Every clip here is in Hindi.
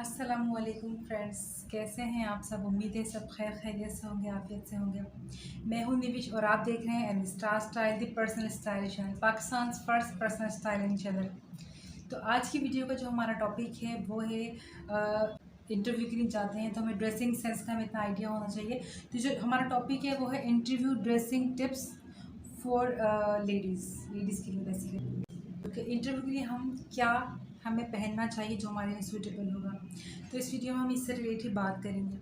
अस्सलामुअलैकुम फ्रेंड्स, कैसे हैं आप सब। उम्मीद है सब खैर खैरियत से होंगे, आफियत से होंगे। मैं हूं निविश और आप देख रहे हैं N star style the personal style channel, Pakistan first personal styling channel. तो आज की वीडियो का जो हमारा टॉपिक है वो है इंटरव्यू के लिए जाते हैं तो हमें ड्रेसिंग सेंस का हमें इतना आइडिया होना चाहिए। तो जो हमारा टॉपिक है वो है interview dressing tips for ladies के लिए बेसिकली। क्योंकि इंटरव्यू के लिए हम क्या हमें पहनना चाहिए जो हमारे लिए सूटेबल होगा। तो इस वीडियो में हम इससे रिलेटेड बात करेंगे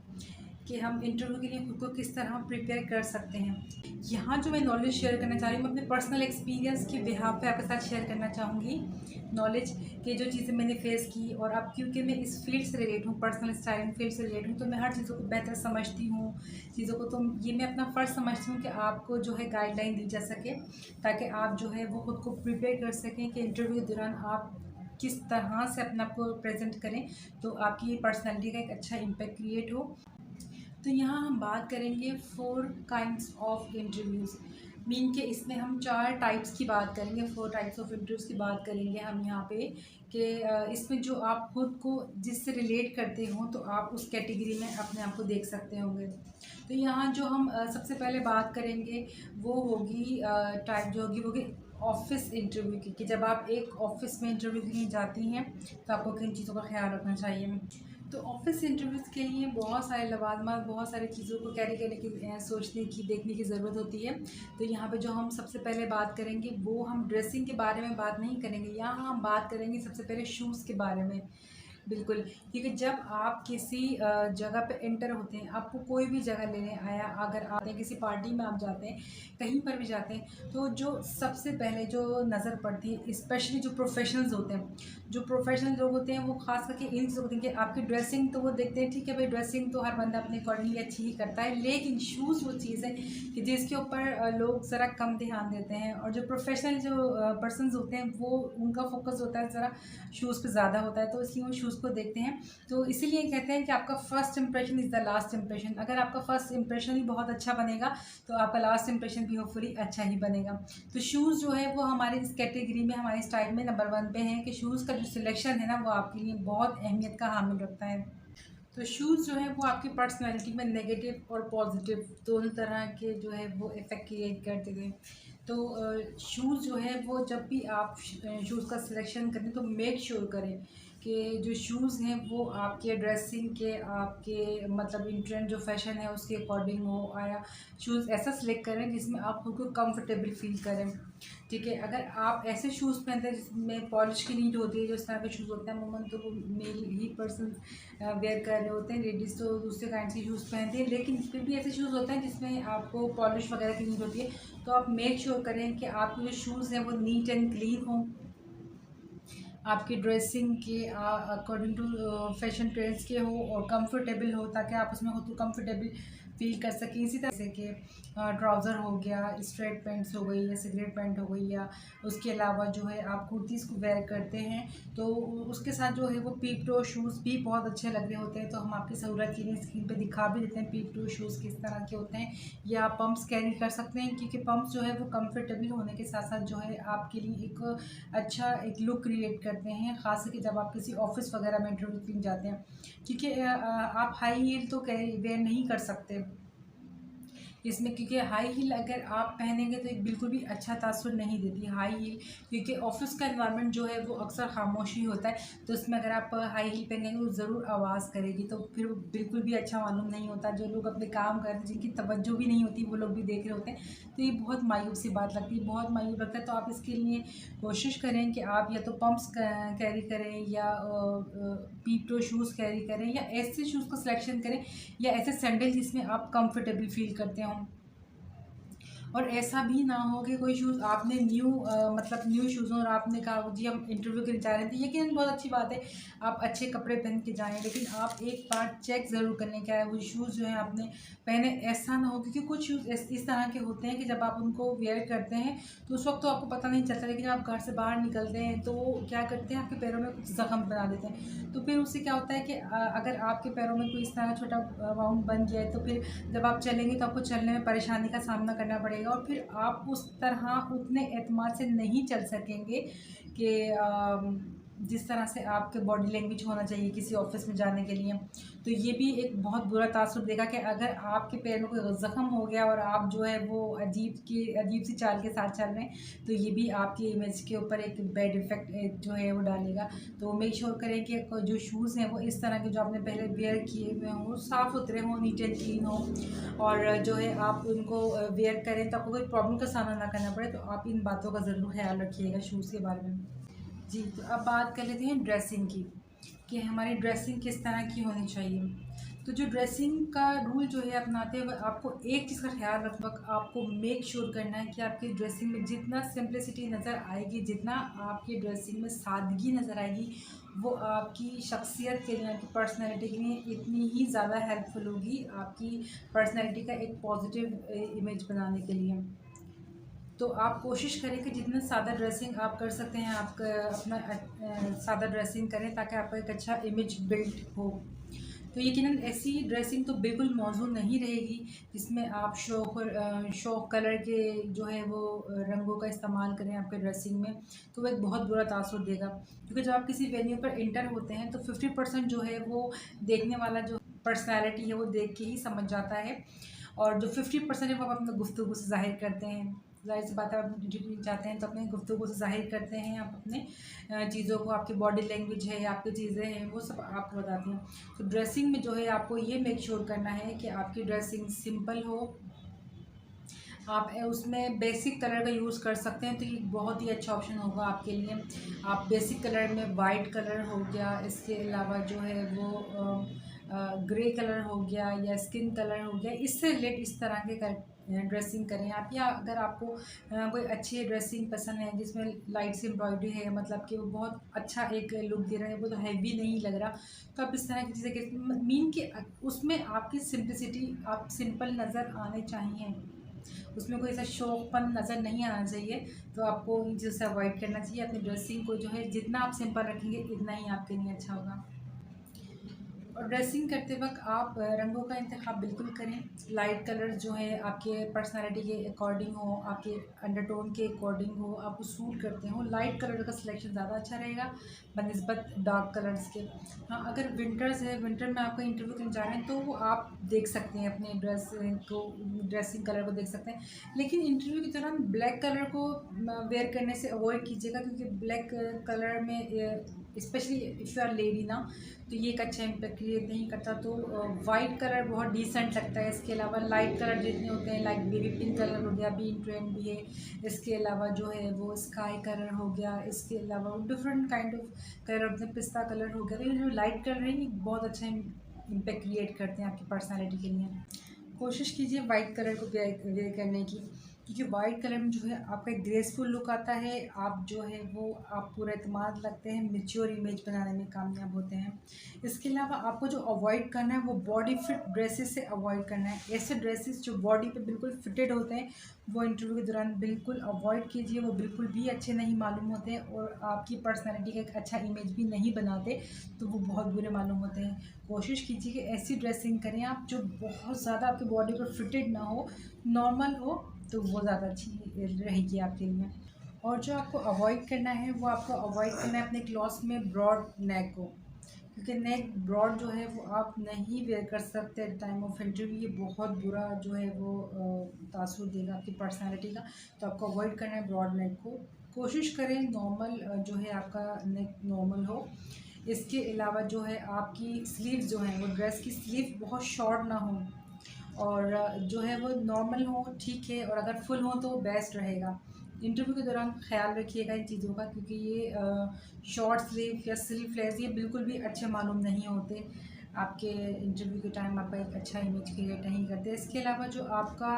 कि हम इंटरव्यू के लिए खुद को किस तरह प्रिपेयर कर सकते हैं। यहाँ जो मैं नॉलेज शेयर करना चाह रही हूँ, मैं अपने पर्सनल एक्सपीरियंस के बिहाफ पे आपके साथ शेयर करना चाहूँगी नॉलेज कि जो चीज़ें मैंने फेस की। और अब क्योंकि मैं इस फील्ड से रिलेट हूँ, पर्सनल स्टाइलिंग फील्ड से रिलेट हूँ, तो मैं हर चीज़ों को बेहतर समझती हूँ चीज़ों को। तो ये मैं अपना फ़र्ज़ समझती हूँ कि आपको जो है गाइडलाइन दी जा सके ताकि आप जो है वो खुद को प्रिपेयर कर सकें कि इंटरव्यू के दौरान आप किस तरह से अपने आप को प्रेजेंट करें तो आपकी पर्सनैलिटी का एक अच्छा इम्पैक्ट क्रिएट हो। तो यहाँ हम बात करेंगे 4 काइंड्स ऑफ इंटरव्यूज़। मीन के इसमें हम 4 टाइप्स की बात करेंगे, 4 टाइप्स ऑफ इंटरव्यूज़ की बात करेंगे हम यहाँ पे कि इसमें जो आप खुद को जिससे रिलेट करते हो तो आप उस कैटेगरी में अपने आप को देख सकते होंगे। तो यहाँ जो हम सबसे पहले बात करेंगे वो होगी टाइप जो होगी वो होगी ऑफिस इंटरव्यू की, कि जब आप एक ऑफिस में इंटरव्यू के लिए जाती हैं तो आपको किन चीज़ों का ख्याल रखना चाहिए। तो ऑफिस इंटरव्यूज़ के लिए बहुत सारे लवाजमात, बहुत सारी चीज़ों को कैरी करने की, सोचने की, देखने की ज़रूरत होती है। तो यहाँ पे जो हम सबसे पहले बात करेंगे वो हम ड्रेसिंग के बारे में बात नहीं करेंगे, यहाँ हम बात करेंगे सबसे पहले शूज़ के बारे में। बिल्कुल, क्योंकि जब आप किसी जगह पे एंटर होते हैं, आपको कोई भी जगह लेने आया, अगर आते हैं किसी पार्टी में आप जाते हैं, कहीं पर भी जाते हैं, तो जो सबसे पहले जो नज़र पड़ती है, स्पेशली जो प्रोफेशनल्स होते हैं, जो प्रोफेशनल लोग होते हैं वो ख़ास करके इन चीज़ों को देखेंगे। आपकी ड्रेसिंग तो वो देखते हैं, ठीक है भाई, ड्रेसिंग तो हर बंदा अपने अकॉर्डिंगली अच्छी ही करता है, लेकिन शूज़ वो चीज़ है कि जिसके ऊपर लोग ज़रा कम ध्यान देते हैं। और जो प्रोफेशनल जो पर्सनस होते हैं वो उनका फोकस होता है ज़रा शूज़ पे ज़्यादा होता है, तो इसलिए वो शूज़ को देखते हैं। तो इसीलिए कहते हैं कि आपका first impression is the last impression. अगर आपका फर्स्ट इंप्रेशन ही बहुत अच्छा बनेगा तो आपका लास्ट इंप्रेशन भी होपफुली अच्छा ही बनेगा। तो शूज़ जो है वो हमारे इस कैटेगरी में, हमारे स्टाइल में नंबर 1 पे है कि शूज़ का जो सिलेक्शन है ना वो आपके लिए बहुत अहमियत का हामिल रखता है। तो शूज़ जो है वो आपकी पर्सनैलिटी में नेगेटिव और पॉजिटिव दोनों तरह के जो है वो इफ़ेक्ट क्रिएट करते हैं। तो शूज़ जो है वो जब भी आप शूज़ का सिलेक्शन करें तो मेक श्योर करें कि जो शूज़ हैं वो आपके ड्रेसिंग के, आपके मतलब इन ट्रेंड जो फैशन है उसके अकॉर्डिंग हो। आया शूज़ ऐसा सिलेक्ट करें जिसमें आप खुद को कंफर्टेबल फील करें, ठीक है। अगर आप ऐसे शूज़ पहनते हैं जिसमें पॉलिश की नीड होती है, जो इस तरह के शूज़ होते हैं अमूमन तो वो मेल ही पर्सन वेयर कर रहे होते हैं, लेडीज़ तो दूसरे काइंड के शूज़ पहनती हैं, लेकिन फिर भी ऐसे शूज़ होते हैं जिसमें आपको पॉलिश वगैरह की नीड होती है। तो आप मेक श्योर करें कि आपके जो शूज़ हैं वो नीट एंड क्लीन हों, आपकी ड्रेसिंग के अकॉर्डिंग टू फैशन ट्रेंड्स के हो और कंफर्टेबल हो, ताकि आप उसमें खुद को कंफर्टेबल फील कर सकें। इसी तरह से कि ट्राउज़र हो गया, स्ट्रेट पैंट्स हो गई या सिगरेट पैंट हो गई, या उसके अलावा जो है आप कुर्तीज़ को वेयर करते हैं तो उसके साथ जो है वो पीप टो शूज़ भी बहुत अच्छे लग रहे होते हैं। तो हम आपकी सहूलत के लिए स्क्रीन पे दिखा भी देते हैं पीप टो शूज़ किस तरह के होते हैं, या पंप्स कैरी कर सकते हैं, क्योंकि पंप्स जो है वो कंफर्टेबल होने के साथ साथ जो है आपके लिए एक अच्छा एक लुक क्रिएट करते हैं, ख़ास करके जब आप किसी ऑफिस वगैरह में इंटरव्यू के लिए जाते हैं। क्योंकि आप हाई हील तो कैरी वेयर नहीं कर सकते इसमें, क्योंकि हाई हील अगर आप पहनेंगे तो एक बिल्कुल भी अच्छा तासुर नहीं देती हाई हील, क्योंकि ऑफिस का एनवायरनमेंट जो है वो अक्सर खामोशी होता है। तो उसमें अगर आप हाई हील पहनेंगे वो ज़रूर आवाज़ करेगी, तो फिर वो बिल्कुल भी अच्छा मालूम नहीं होता। जो लोग अपने काम करते हैं, जिनकी तवज्जो भी नहीं होती, वो लोग भी देख रहे होते हैं, तो ये बहुत मायूब सी बात लगती है, बहुत मायूब लगता है। तो आप इसके लिए कोशिश करें कि आप या तो पंप्स कैरी करें, या पीप टो शूज़ कैरी करें, या ऐसे शूज़ का सिलेक्शन करें, या ऐसे सैंडल जिसमें आप कंफर्टेबल फील करते हों। और ऐसा भी ना हो कि कोई शूज़ आपने मतलब न्यू शूज़ हो और आपने कहा जी हम इंटरव्यू के लिए जा रहे थे, यकीनन बहुत अच्छी बात है, आप अच्छे कपड़े पहन के जाएँ, लेकिन आप एक बार चेक ज़रूर कर लें क्या है वो शूज़ जो है आपने पहने। ऐसा ना हो, क्योंकि कुछ शूज़ इस तरह के होते हैं कि जब आप उनको वेयर करते हैं तो उस वक्त तो आपको पता नहीं चलता, लेकिन आप घर से बाहर निकलते हैं तो वो क्या करते हैं, आपके पैरों में कुछ ज़ख्म बना देते हैं। तो फिर उससे क्या होता है कि अगर आपके पैरों में कोई इस तरह छोटा वाउंड बन गया है तो फिर जब आप चलेंगे तो आपको चलने में परेशानी का सामना करना पड़ेगा, और फिर आप उस तरह उतने एतमाद से नहीं चल सकेंगे कि जिस तरह से आपके बॉडी लैंग्वेज होना चाहिए किसी ऑफिस में जाने के लिए, तो ये भी एक बहुत बुरा तासुर देगा कि अगर आपके पैर में कोई ज़ख़म हो गया और आप जो है वो अजीब सी चाल के साथ चल रहे हैं, तो ये भी आपकी इमेज के ऊपर एक बैड इफ़ेक्ट जो है वो डालेगा। तो मेक श्योर करें कि जो शूज़ हैं वो इस तरह के जो आपने पहले वेयर किए हुए हों, साफ़ सुथरे हों, नीट एंड क्लीन हो, और जो है आप उनको वेयर करें तो आपको कोई प्रॉब्लम का सामना ना करना पड़े। तो आप इन बातों का ज़रूर ख्याल रखिएगा शूज़ के बारे में। जी, तो अब बात कर लेते हैं ड्रेसिंग की, कि हमारी ड्रेसिंग किस तरह की होनी चाहिए। तो जो ड्रेसिंग का रूल जो है अपनाते हुए आपको एक चीज़ का ख्याल रखना, आपको मेक श्योर करना है कि आपकी ड्रेसिंग में जितना सिंप्लिसिटी नज़र आएगी, जितना आपकी ड्रेसिंग में सादगी नज़र आएगी, वो आपकी शख्सियत के लिए, आपकी पर्सनैलिटी के लिए इतनी ही ज़्यादा हेल्पफुल होगी आपकी पर्सनैलिटी का एक पॉजिटिव इमेज बनाने के लिए। तो आप कोशिश करें कि जितना सादा ड्रेसिंग आप कर सकते हैं, आप अपना सादा ड्रेसिंग करें ताकि आपका एक अच्छा इमेज बिल्ड हो। तो यकीनन ऐसी ड्रेसिंग तो बिल्कुल मौजूद नहीं रहेगी जिसमें आप शौक कलर के जो है वो रंगों का इस्तेमाल करें आपके ड्रेसिंग में, तो वो एक बहुत बुरा तासुर देगा। क्योंकि जब आप किसी वेन्यू पर इंटर होते हैं तो 50% जो है वो देखने वाला जो पर्सनैलिटी है वो देख के ही समझ जाता है, और जो 50% है वो आप अपने गुफ्तगू से ज़ाहिर करते हैं। ज़ाहिर सी बात है, आप इंटरव्यू जाते हैं तो अपने गुफ्तगू से ज़ाहिर करते हैं, आप अपने चीज़ों को, आपकी बॉडी लैंग्वेज है, आपकी चीज़ें हैं, वो सब आपको बताती हैं। तो ड्रेसिंग में जो है आपको ये मेक श्योर करना है कि आपकी ड्रेसिंग सिंपल हो। आप उसमें बेसिक कलर का यूज़ कर सकते हैं, तो ये बहुत ही अच्छा ऑप्शन होगा आपके लिए। आप बेसिक कलर में वाइट कलर हो गया, इसके अलावा जो है वो ग्रे कलर हो गया या स्किन कलर हो गया, इससे रिलेट इस तरह के ड्रेसिंग करें आप। या अगर आपको कोई अच्छी ड्रेसिंग पसंद है जिसमें लाइट सी एम्ब्रॉयडरी है, मतलब कि वो बहुत अच्छा एक लुक दे रहा है, वो तो हैवी नहीं लग रहा, तो आप इस तरह की चीज़ें मीन कि उसमें आपकी सिंप्लिसिटी, आप सिंपल नज़र आने चाहिए, उसमें कोई ऐसा शौकपन नज़र नहीं आना चाहिए। तो आपको इन चीज़ों से अवॉइड करना चाहिए। अपनी ड्रेसिंग को जो है जितना आप सिंपल रखेंगे इतना ही आपके लिए अच्छा होगा। और ड्रेसिंग करते वक्त आप रंगों का इंतखाब बिल्कुल करें। लाइट कलर जो है आपके पर्सनालिटी के अकॉर्डिंग हो, आपके अंडरटोन के अकॉर्डिंग हो, आपको सूट करते हो, लाइट कलर का सिलेक्शन ज़्यादा अच्छा रहेगा बनिस्बत डार्क कलर्स के। हाँ, अगर विंटर्स है, विंटर में आपका इंटरव्यू करने जा रहे हैं, तो वो आप देख सकते हैं अपने ड्रेसिंग कलर को देख सकते हैं। लेकिन इंटरव्यू के दौरान ब्लैक कलर को वेयर करने से अवॉइड कीजिएगा, क्योंकि ब्लैक कलर में specially if you are lady ना, तो ये एक अच्छा इम्पैक्ट क्रिएट नहीं करता। तो वाइट कलर बहुत डिसेंट लगता है। इसके अलावा लाइट कलर जितने होते हैं, लाइक बेबी पिंक कलर हो गया, अभी इन ट्रेंड भी है। इसके अलावा जो है वो स्काई कलर हो गया, इसके अलावा डिफरेंट काइंड ऑफ कलर होते हैं, पिस्ता कलर हो गया। तो ये जो लाइट कलर है ये बहुत अच्छा इम्पैक्ट क्रिएट करते हैं आपकी पर्सनैलिटी के लिए। कोशिश कीजिए वाइट कलर को वेयर करने की, क्योंकि वाइट कलर में जो है आपका एक ग्रेसफुल लुक आता है। आप जो है वो आप पूरा एतमाद लगते हैं, मैच्योर इमेज बनाने में कामयाब होते हैं। इसके अलावा आपको जो अवॉइड करना है वो बॉडी फिट ड्रेसेस से अवॉइड करना है। ऐसे ड्रेसेस जो बॉडी पे बिल्कुल फिटेड होते हैं वो इंटरव्यू के दौरान बिल्कुल अवॉइड कीजिए। वो बिल्कुल भी अच्छे नहीं मालूम होते हैं और आपकी पर्सनैलिटी का एक अच्छा इमेज भी नहीं बनाते, तो वो बहुत बुरे मालूम होते हैं। कोशिश कीजिए कि ऐसी ड्रेसिंग करें आप जो बहुत ज़्यादा आपकी बॉडी पर फिटेड ना हो, नॉर्मल हो, तो वो ज़्यादा अच्छी रहेगी आपके लिए। और जो आपको अवॉइड करना है वो आपको अवॉइड करना है अपने क्लॉथ्स में ब्रॉड नेक को, क्योंकि नेक ब्रॉड जो है वो आप नहीं वेयर कर सकते एट टाइम ऑफ इंटरव्यू। ये बहुत बुरा जो है वो तासुर देगा आपकी पर्सनैलिटी का। तो आपको अवॉइड करना है ब्रॉड नेक को। कोशिश करें नॉर्मल जो है आपका नेक नॉर्मल हो। इसके अलावा जो है आपकी स्लीव्स जो हैं वो ड्रेस की स्लीव बहुत शॉर्ट ना हो, और जो है वो नॉर्मल हो, ठीक है, और अगर फुल हो तो बेस्ट रहेगा। इंटरव्यू के दौरान ख़्याल रखिएगा इन चीज़ों का, क्योंकि ये शॉर्ट स्लीव या स्लीवलेस ये बिल्कुल भी अच्छे मालूम नहीं होते। आपके इंटरव्यू के टाइम आपका एक अच्छा इमेज क्रिएट नहीं करते। इसके अलावा जो आपका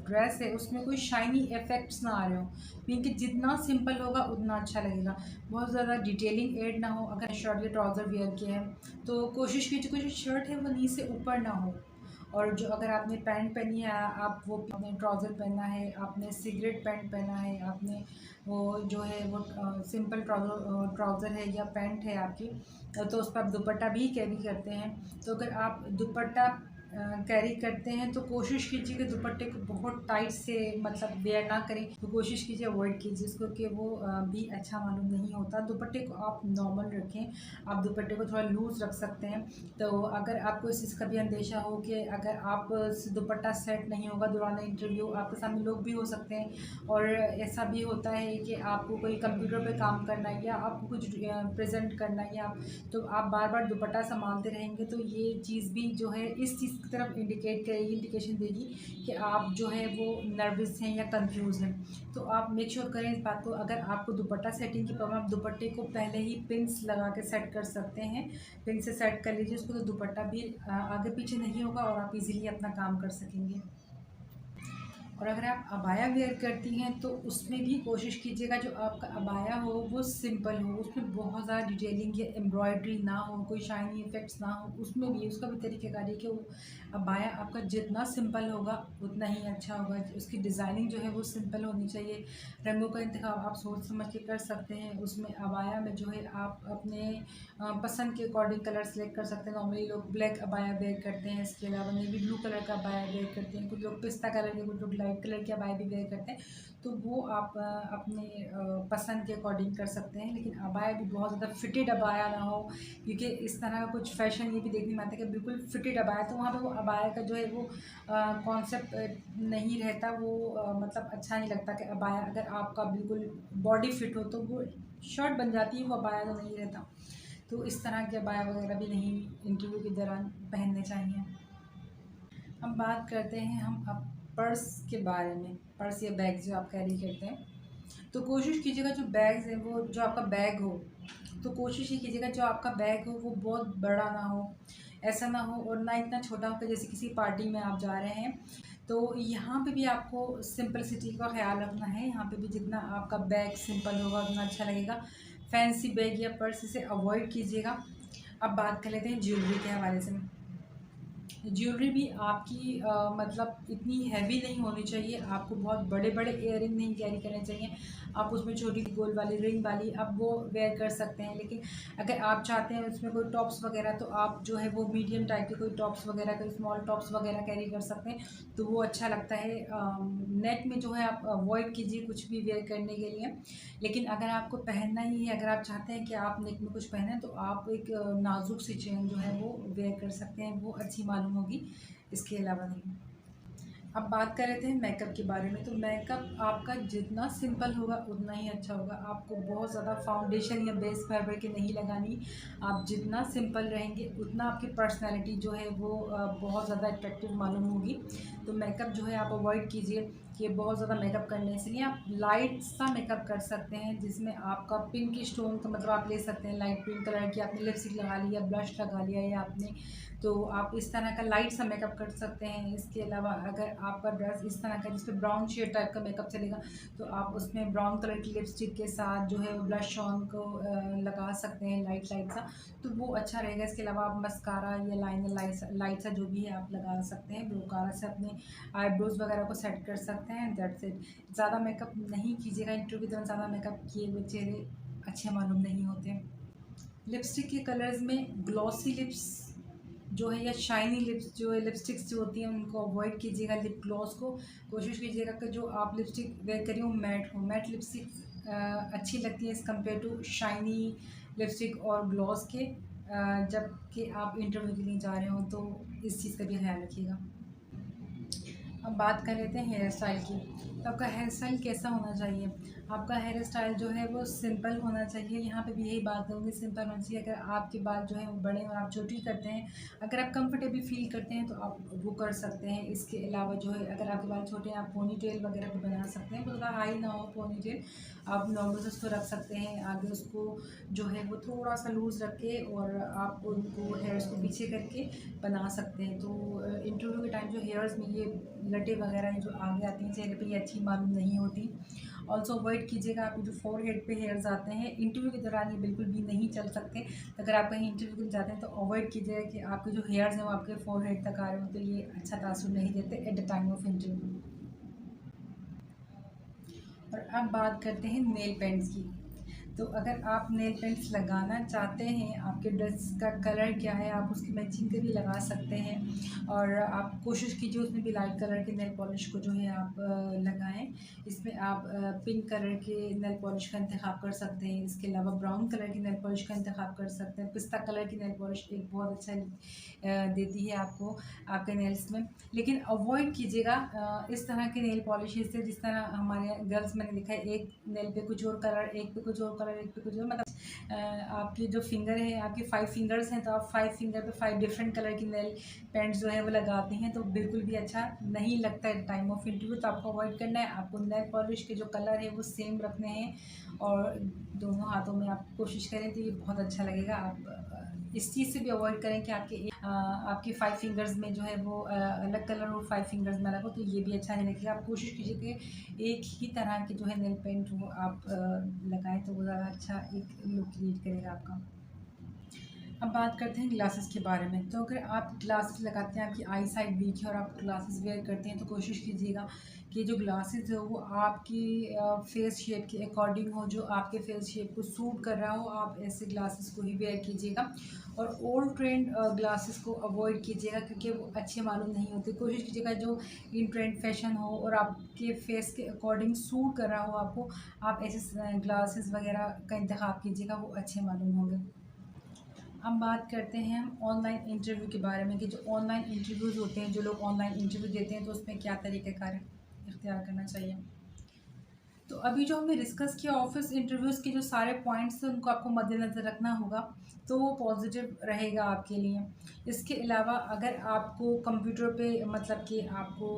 ड्रेस है उसमें कोई शाइनी इफ़ेक्ट्स ना आ रहे हो, मीन कि जितना सिंपल होगा उतना अच्छा लगेगा। बहुत ज़्यादा डिटेलिंग ऐड ना हो। अगर शर्ट या ट्राउज़र वेयर किए हैं तो कोशिश कीजिए कोई जो शर्ट है वो नी से ऊपर ना हो, और जो अगर आपने पैंट पहनी है, आप वो आपने ट्राउज़र पहना है, आपने सिगरेट पैंट पहना है, आपने वो जो है वो सिंपल ट्राउज़र है या पैंट है आपकी, तो उस पर आप दुपट्टा भी कैरी करते हैं। तो अगर आप दुपट्टा कैरी करते हैं तो कोशिश कीजिए कि दुपट्टे को बहुत टाइट से मतलब वेयर ना करें, तो कोशिश कीजिए अवॉइड कीजिए इसको कि वो भी अच्छा मालूम नहीं होता। दुपट्टे को आप नॉर्मल रखें, आप दुपट्टे को थोड़ा लूज़ रख सकते हैं। तो अगर आपको इस चीज़ का भी अंदेशा हो कि अगर आप से दुपट्टा सेट नहीं होगा दौरान इंटरव्यू, आपके सामने लोग भी हो सकते हैं और ऐसा भी होता है कि आपको कोई कंप्यूटर पे काम करना है या आपको कुछ प्रेजेंट करना है, या तो आप बार बार दुपट्टा संभालते रहेंगे तो ये चीज़ भी जो है इस चीज़ की तरफ इंडिकेट करेगी, इंडिकेशन देगी कि आप जो है वो नर्वस हैं या कंफ्यूज हैं। तो आप मेक श्योर करें इस बात को। अगर आपको दुपट्टा सेटिंग की प्रॉब्लम, आप दुपट्टे को पहले ही पिन्स लगा के सेट कर सकते हैं, पिन से सेट कर लीजिए उसको, तो दुपट्टा भी आगे पीछे नहीं होगा और आप इजीली अपना काम कर सकेंगे। और अगर आप अबाया वेयर करती हैं तो उसमें भी कोशिश कीजिएगा जो आपका अबाया हो वो सिंपल हो, उसमें बहुत ज़्यादा डिटेलिंग या एम्ब्रॉयडरी ना हो, कोई शाइनी इफेक्ट्स ना हो, उसमें भी उसका भी तरीक़ेकार है कि वो अबाया आपका जितना सिंपल होगा उतना ही अच्छा होगा। उसकी डिज़ाइनिंग जो है वो सिंपल होनी चाहिए। रंगों का इंतखाब आप सोच समझ के कर सकते हैं। उसमें अबाया में जो है आप अपने पसंद के अकॉर्डिंग कलर सेलेक्ट कर सकते हैं। नॉर्मली लोग ब्लैक अबाया वेयर करते हैं, इसके अलावा नेवी ब्लू कलर का अबाया वेयर करते हैं, कुछ लोग पिस्ता कलर के, कुछ लोग लाइट कलर के अबाया भी वेयर करते हैं। तो वो आप अपने पसंद के अकॉर्डिंग कर सकते हैं। लेकिन अबाया भी बहुत ज़्यादा फिटेड अबाया ना हो, क्योंकि इस तरह का कुछ फैशन ये भी देखने में आता है कि बिल्कुल फिटेड अबाया, तो वहाँ पे वो अबाया का जो है वो कॉन्सेप्ट नहीं रहता, वो मतलब अच्छा नहीं लगता कि अबाया अगर आपका बिल्कुल बॉडी फिट हो तो वो शर्ट बन जाती है, वो अबाया तो नहीं रहता। तो इस तरह के अबाया वगैरह भी नहीं इंटरव्यू के दौरान पहनने चाहिए। अब बात करते हैं हम अब पर्स के बारे में। पर्स या बैग जो आप कैरी करते हैं, तो कोशिश कीजिएगा जो बैग्स हैं वो, जो आपका बैग हो, तो कोशिश ये कीजिएगा जो आपका बैग हो वो बहुत बड़ा ना हो, ऐसा ना हो और ना इतना छोटा हो कि जैसे किसी पार्टी में आप जा रहे हैं। तो यहाँ पे भी आपको सिंपलिसिटी का ख्याल रखना है। यहाँ पे भी जितना आपका बैग सिंपल होगा उतना अच्छा लगेगा। फैंसी बैग या पर्स इसे अवॉइड कीजिएगा। अब बात कर लेते हैं ज्वेलरी के हवाले से। ज्वेलरी भी आपकी मतलब इतनी हैवी नहीं होनी चाहिए, आपको बहुत बड़े बड़े इयररिंग नहीं कैरी करने चाहिए। आप उसमें छोटी गोल वाली रिंग वाली आप वो वेयर कर सकते हैं, लेकिन अगर आप चाहते हैं उसमें कोई टॉप्स वगैरह, तो आप जो है वो मीडियम टाइप के कोई टॉप्स वगैरह, कोई स्मॉल टॉप्स वगैरह कैरी कर सकते हैं, तो वो अच्छा लगता है। नेक में जो है आप अवॉइड कीजिए कुछ भी वेयर करने के लिए। लेकिन अगर आपको पहनना ही है, अगर आप चाहते हैं कि आप नेक में कुछ पहने, तो आप एक नाजुक सी चेन जो है वो वेयर कर सकते हैं, वो अच्छी मालूम होगी, इसके अलावा नहीं। अब बात कर रहे थे मेकअप के बारे में, तो मेकअप आपका जितना सिंपल होगा उतना ही अच्छा होगा। आपको बहुत ज़्यादा फाउंडेशन या बेस भर के नहीं लगानी। आप जितना सिंपल रहेंगे उतना आपकी पर्सनैलिटी जो है वो बहुत ज़्यादा अट्रैक्टिव मालूम होगी। तो मेकअप जो है आप अवॉइड कीजिए कि बहुत ज़्यादा मेकअप करने से नहीं। आप लाइट सा मेकअप कर सकते हैं जिसमें आपका पिंक स्टोन का मतलब आप ले सकते हैं, लाइट पिंक कलर की आपने लिपस्टिक लगा ली या ब्लश लगा लिया या आपने, तो आप इस तरह का लाइट सा मेकअप कर सकते हैं। इसके अलावा अगर आपका ड्रेस इस तरह का जिसपे ब्राउन शेड टाइप का मेकअप चलेगा, तो आप उसमें ब्राउन कलर की लिपस्टिक के साथ जो है वो ब्लश ऑन को लगा सकते हैं लाइट लाइट सा, तो वो अच्छा रहेगा। इसके अलावा आप मस्कारा या लाइनर लाइट सा जो भी है आप लगा सकते हैं, ब्रोकारा से अपने आईब्रोज़ वगैरह को सेट कर सकते हैं। That's it. ज़्यादा मेकअप नहीं कीजिएगा, इंटरव्यू के दौरान ज़्यादा मेकअप किए हुए चेहरे अच्छे मालूम नहीं होते। लिपस्टिक के कलर्स में ग्लॉसी लिप्स जो है या शाइनी लिप्स जो है, लिपस्टिक्स जो होती हैं उनको अवॉइड कीजिएगा। लिप ग्लॉस को कोशिश कीजिएगा कि जो आप लिपस्टिक वेयर करें वो मैट हो। मैट लिपस्टिक अच्छी लगती है as compare to shiny lipstick और ग्लॉस के, जबकि आप इंटरव्यू के लिए जा रहे हो, तो इस चीज़ का भी ख्याल रखिएगा। अब बात कर लेते हैं हेयर स्टाइल की। तो आपका हेयर स्टाइल कैसा होना चाहिए? आपका हेयर स्टाइल जो है वो सिंपल होना चाहिए। यहाँ पे भी यही बात करूँगी, सिंपल होना चाहिए। अगर आपके बाल जो हैं वो बड़े और आप छोटी करते हैं, अगर आप कंफर्टेबल फ़ील करते हैं तो आप वो कर सकते हैं। इसके अलावा जो है अगर आपके बाल छोटे हैं, आप पोनी टेल वगैरह भी बना सकते हैं। बहुत ज़्यादा हाई ना हो पोनी टेल, आप नॉर्मल से उसको रख सकते हैं। आगे उसको जो है वो थोड़ा सा लूज़ रख के और आप उनको हेयर्स को पीछे करके बना सकते हैं। तो इंटरव्यू के टाइम जो हेयर्स में ये लटे वगैरह हैं जो आगे आती हैं चेहरे पे, ये अच्छी मालूम नहीं होती। ऑल्सो अवॉइड कीजिएगा आपके जो फोरहेड पे हेयर्स आते हैं, इंटरव्यू के दौरान ये बिल्कुल भी नहीं चल सकते। तो अगर आप कहीं इंटरव्यू के लिए जाते हैं तो अवॉइड कीजिएगा कि आपके जो हेयर्स हैं वो आपके फोरहेड तक आ रहे हो, तो ये अच्छा तासुर नहीं देते at the time of interview. और अब बात करते हैं नेल पेंट्स की। तो अगर आप नेल पेंट्स लगाना चाहते हैं, आपके ड्रेस का कलर क्या है, आप उसकी मैचिंग के भी लगा सकते हैं। और आप कोशिश कीजिए उसमें भी लाइट कलर के नेल पॉलिश को जो है आप लगाएं। इसमें आप पिंक कलर के नेल पॉलिश का इंतखाब कर सकते हैं। इसके अलावा ब्राउन कलर की नेल पॉलिश का इंतखाब कर सकते हैं। पिस्ता कलर की नेल पॉलिश एक बहुत अच्छा देती है आपको आपके नेल्स में। लेकिन अवॉइड कीजिएगा इस तरह के नेल पॉलिश से, जिस तरह हमारे गर्ल्स मैंने देखा है, एक नेल पे कुछ और कलर, एक पे कुछ और कलर, एक पे कुछ और, मतलब आपकी जो फिंगर है, आपकी 5 फिंगर्स हैं, तो आप 5 फिंगर पे 5 डिफरेंट कलर की नेल पेंट्स जो है वो लगाते हैं, तो बिल्कुल भी अच्छा नहीं लगता है टाइम ऑफ इंटरव्यू। तो आपको अवॉइड करना है। आपको नेल पॉलिश के जो कलर है वो सेम रखने हैं और दोनों हाथों में आप कोशिश करें तो ये बहुत अच्छा लगेगा। आप इस चीज़ से भी अवॉइड करें कि आपकी 5 फिंगर्स में जो है वो अलग कलर हो, 5 फिंगर्स में अलग हो, तो ये भी अच्छा नहीं लगेगा। आप कोशिश कीजिए कि एक ही तरह के जो है नेल पेंट वो आप लगाएं, तो वो ज़्यादा अच्छा एक लुक क्रिएट करेगा आपका। अब बात करते हैं ग्लासेस के बारे में। तो अगर आप ग्लासेस लगाते हैं, आपकी आई साइट वीक है और आप ग्लासेस वेयर करते हैं, तो कोशिश कीजिएगा कि जो ग्लासेस हो वो आपकी फेस शेप के अकॉर्डिंग हो, जो आपके फेस शेप को सूट कर रहा हो, आप ऐसे ग्लासेस को ही वेयर कीजिएगा। और ओल्ड ट्रेंड ग्लासेस को अवॉइड कीजिएगा क्योंकि वो अच्छे मालूम नहीं होते। कोशिश कीजिएगा जो इन ट्रेंड फैशन हो और आपके फेस के अकॉर्डिंग सूट कर रहा हो आपको, आप ऐसे ग्लासेस वगैरह का इंतखाब कीजिएगा, वो अच्छे मालूम होंगे। अब बात करते हैं हम ऑनलाइन इंटरव्यू के बारे में कि जो ऑनलाइन इंटरव्यूज़ होते हैं, जो लोग ऑनलाइन इंटरव्यू देते हैं, तो उसमें क्या तरीक़ेकार इख्तियार करना चाहिए। तो अभी जो हमने डिस्कस किया ऑफिस इंटरव्यूज़ के जो सारे पॉइंट्स हैं उनको आपको मद्देनज़र रखना होगा, तो वो पॉजिटिव रहेगा आपके लिए। इसके अलावा अगर आपको कंप्यूटर पे, मतलब कि आपको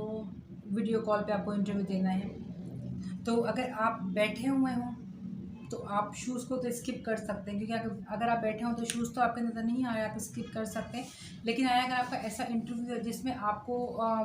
वीडियो कॉल पे आपको इंटरव्यू देना है, तो अगर आप बैठे हुए हों तो आप शूज़ को तो स्किप कर सकते हैं, क्योंकि अगर आप बैठे हो तो शूज़ तो आपके नज़र नहीं आ रहा है, आप स्किप कर सकते हैं। लेकिन अगर आपका ऐसा इंटरव्यू है जिसमें आपको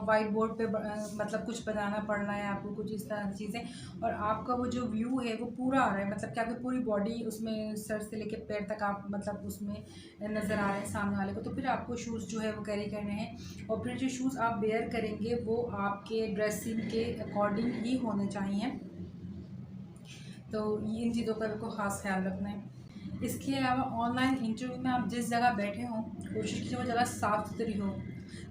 वाइट बोर्ड पे मतलब कुछ बताना पड़ रहा है, आपको कुछ इस तरह की चीज़ें, और आपका वो जो व्यू है वो पूरा आ रहा है, मतलब कि आपकी पूरी बॉडी उसमें सर से लेकर पैर तक आप मतलब उसमें नज़र आ रहे हैं सामने वाले को, तो फिर आपको शूज़ जो है वो कैरी करने हैं। और फिर जो शूज़ आप वेयर करेंगे वो आपके ड्रेसिंग के अकॉर्डिंग ही होने चाहिए। तो इन चीज़ों का आपको ख़ास ख्याल रखना है। इसके अलावा ऑनलाइन इंटरव्यू में आप जिस जगह बैठे हों, कोशिश कीजिए वो जगह साफ़ सुथरी हो।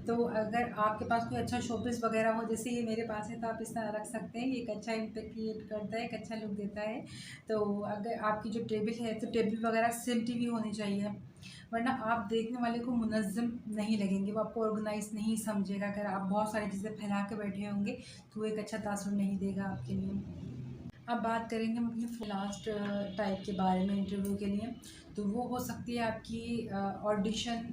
तो अगर आपके पास कोई अच्छा शोपीस वगैरह हो, जैसे ये मेरे पास है, तो आप इस तरह रख सकते हैं, ये एक अच्छा इम्पैक्ट क्रिएट करता है, एक अच्छा लुक देता है। तो अगर आपकी जो टेबल है तो टेबल वगैरह सिमटी हुई होनी चाहिए, वरना आप देखने वाले को मुनज़्ज़म नहीं लगेंगे, वो आपको ऑर्गेनाइज़ नहीं समझेगा। अगर आप बहुत सारी चीज़ें फैला के बैठे होंगे तो वो एक अच्छा तासुर नहीं देगा आपके लिए। अब बात करेंगे हम अपनी लास्ट टाइप के बारे में इंटरव्यू के लिए। तो वो हो सकती है आपकी ऑडिशन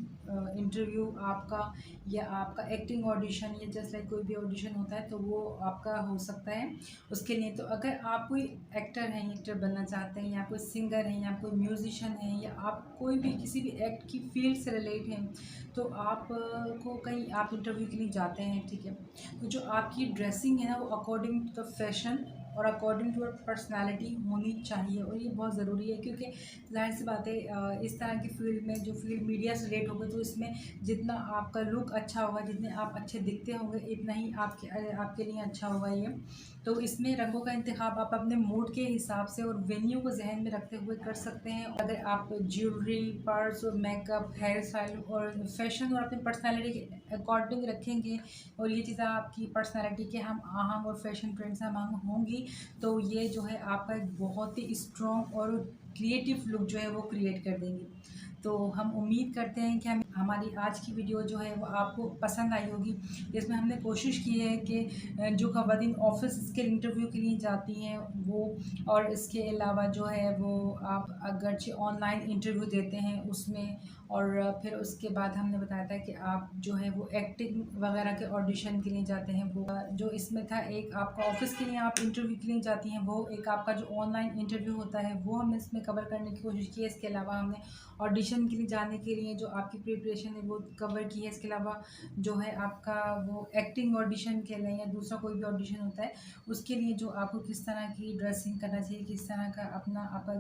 इंटरव्यू आपका, या आपका एक्टिंग ऑडिशन, या जस्ट लाइक कोई भी ऑडिशन होता है तो वो आपका हो सकता है उसके लिए। तो अगर आप कोई एक्टर हैं, एक्टर बनना चाहते हैं, या कोई सिंगर हैं, या कोई म्यूजिशियन हैं, या आप कोई भी किसी भी एक्ट की फील्ड से रिलेट हैं, तो आप को कहीं आप इंटरव्यू के लिए जाते हैं, ठीक है, तो जो आपकी ड्रेसिंग है ना वो अकॉर्डिंग टू द फैशन और अकॉर्डिंग टू पर्सनालिटी होनी चाहिए। और ये बहुत ज़रूरी है क्योंकि ज़ाहिर सी बात है इस तरह की फील्ड में, जो फील्ड मीडिया से रिलेट होगी, तो इसमें जितना आपका लुक अच्छा होगा, जितने आप अच्छे दिखते होंगे, इतना ही आपके लिए अच्छा होगा ये। तो इसमें रंगों का इंतखाब आप अपने मूड के हिसाब से और वेन्यू को जहन में रखते हुए कर सकते हैं। अगर आप ज्वेलरी, पर्स और मेकअप, हेयर स्टाइल और फैशन और अपनी पर्सनालिटी के अकॉर्डिंग रखेंगे, और ये चीज़ें आपकी पर्सनालिटी के हम आहंग और फैशन ट्रेंड से हम आहंग होंगी, तो ये जो है आपका एक बहुत ही स्ट्रॉन्ग और क्रिएटिव लुक जो है वो क्रिएट कर देंगी। तो हम उम्मीद करते हैं कि हमारी आज की वीडियो जो है वो आपको पसंद आई होगी। इसमें हमने कोशिश की है कि जो ख़वातीन ऑफिस के इंटरव्यू के लिए जाती हैं वो, और इसके अलावा जो है वो आप अगरचे ऑनलाइन इंटरव्यू देते हैं उसमें, और फिर उसके बाद हमने बताया था कि आप जो है वो एक्टिंग वगैरह के ऑडिशन के लिए जाते हैं, वो जो इसमें था, एक आपका ऑफिस के लिए आप इंटरव्यू के लिए जाती हैं वो, एक आपका जो ऑनलाइन इंटरव्यू होता है वो हमने इसमें कवर करने की कोशिश की है। इसके अलावा हमने ऑडिशन के लिए जाने के लिए जो आपकी प्रिपरेशन है वो कवर की है। इसके अलावा जो है आपका वो एक्टिंग ऑडिशन के लिए या दूसरा कोई भी ऑडिशन होता है उसके लिए जो आपको किस तरह की ड्रेसिंग करना चाहिए, किस तरह का आपका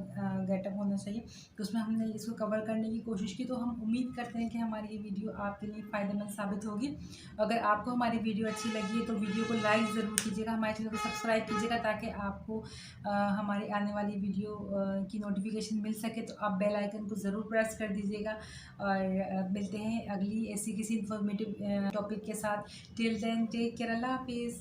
गेटअप होना चाहिए, तो उसमें हमने इसको कवर करने की कोशिश की। तो हम उम्मीद करते हैं कि हमारी ये वीडियो आपके लिए फ़ायदेमंद साबित होगी। अगर आपको हमारी वीडियो अच्छी लगी है तो वीडियो को लाइक ज़रूर कीजिएगा, हमारे चैनल को सब्सक्राइब कीजिएगा ताकि आपको हमारी आने वाली वीडियो की नोटिफिकेशन मिल सके। तो आप बेल आइकन को ज़रूर प्रेस कर दीजिएगा और मिलते हैं अगली ऐसी किसी इन्फॉर्मेटिव टॉपिक के साथ। टिल देन टेक केयर, अल्लाह हाफिज़।